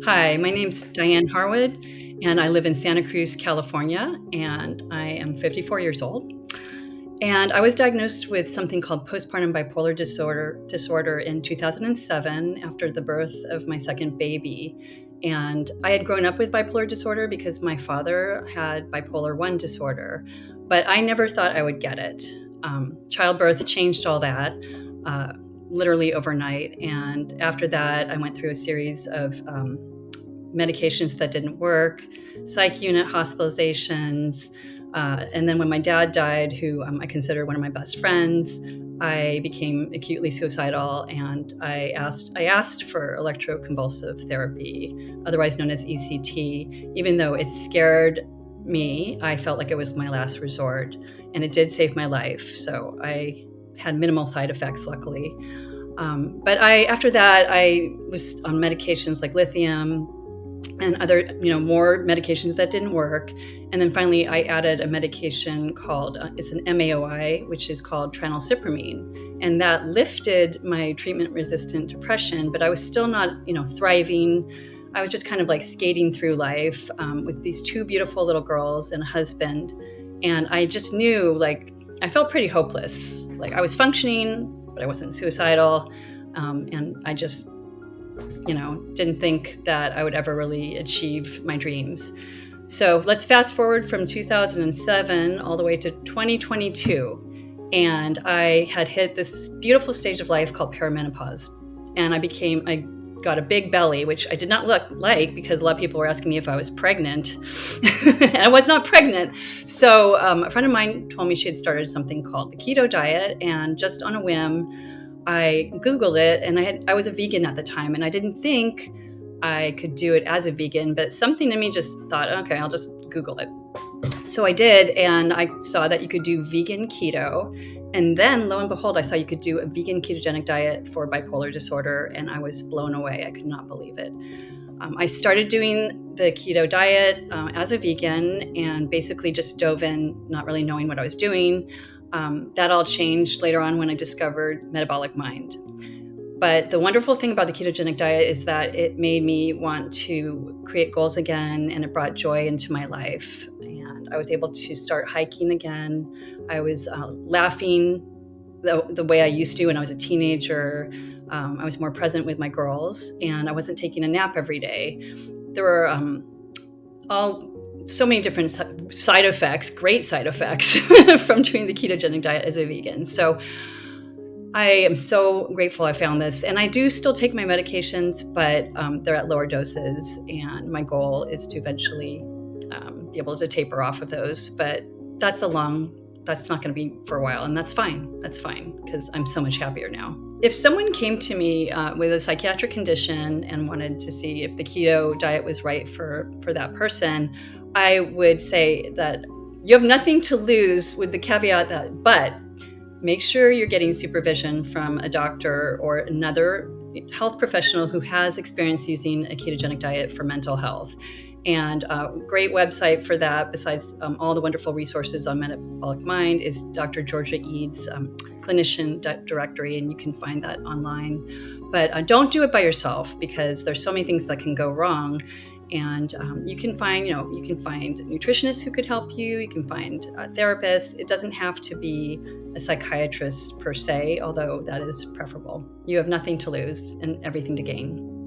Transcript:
Hi, my name's Dyane Harwood, and I live in Santa Cruz, California, and I am 54 years old. And I was diagnosed with something called postpartum bipolar disorder in 2007 after the birth of my second baby. And I had grown up with bipolar disorder because my father had bipolar 1 disorder, but I never thought I would get it. Childbirth changed all that. Uh, Literally overnight. And after that, I went through a series of medications that didn't work, psych unit hospitalizations. And then when my dad died, who I consider one of my best friends, I became acutely suicidal, and I asked for electroconvulsive therapy, otherwise known as ECT. Even though it scared me, I felt like it was my last resort, and it did save my life. So I had minimal side effects, luckily. But after that, I was on medications like lithium and other, more medications that didn't work. And then finally, I added a medication called, it's an MAOI, which is called tranylcypromine. And that lifted my treatment-resistant depression, but I was still not, thriving. I was just kind of like skating through life with these two beautiful little girls and a husband. And I just knew, I felt pretty hopeless. Like I was functioning, but I wasn't suicidal. And I just, didn't think that I would ever really achieve my dreams. So let's fast forward from 2007 all the way to 2022. And I had hit this beautiful stage of life called perimenopause. And I got a big belly, which I did not look like because a lot of people were asking me if I was pregnant. And I was not pregnant. So a friend of mine told me she had started something called the keto diet. And just on a whim, I Googled it, and I was a vegan at the time, and I didn't think I could do it as a vegan, but something in me just thought, okay, I'll just Google it. So I did, and I saw that you could do vegan keto. And then lo and behold, I saw you could do a vegan ketogenic diet for bipolar disorder, and I was blown away. I could not believe it. I started doing the keto diet as a vegan and basically just dove in, not really knowing what I was doing. That all changed later on when I discovered Metabolic Mind. But the wonderful thing about the ketogenic diet is that it made me want to create goals again, and it brought joy into my life. And I was able to start hiking again. I was laughing the way I used to when I was a teenager. I was more present with my girls, and I wasn't taking a nap every day. There were so many different side effects, great side effects from doing the ketogenic diet as a vegan. So I am so grateful I found this. And I do still take my medications, but they're at lower doses. And my goal is to eventually be able to taper off of those. But that's not going to be for a while. And that's fine. That's fine, because I'm so much happier now. If someone came to me with a psychiatric condition and wanted to see if the keto diet was right for that person, I would say that you have nothing to lose, with the caveat that, but make sure you're getting supervision from a doctor or another health professional who has experience using a ketogenic diet for mental health. And a great website for that, besides all the wonderful resources on Metabolic Mind, is Dr. Georgia Eads' clinician directory, and you can find that online. But don't do it by yourself, because there's so many things that can go wrong. And you can find nutritionists who could help you. You can find therapists. It doesn't have to be a psychiatrist per se, although that is preferable. You have nothing to lose and everything to gain.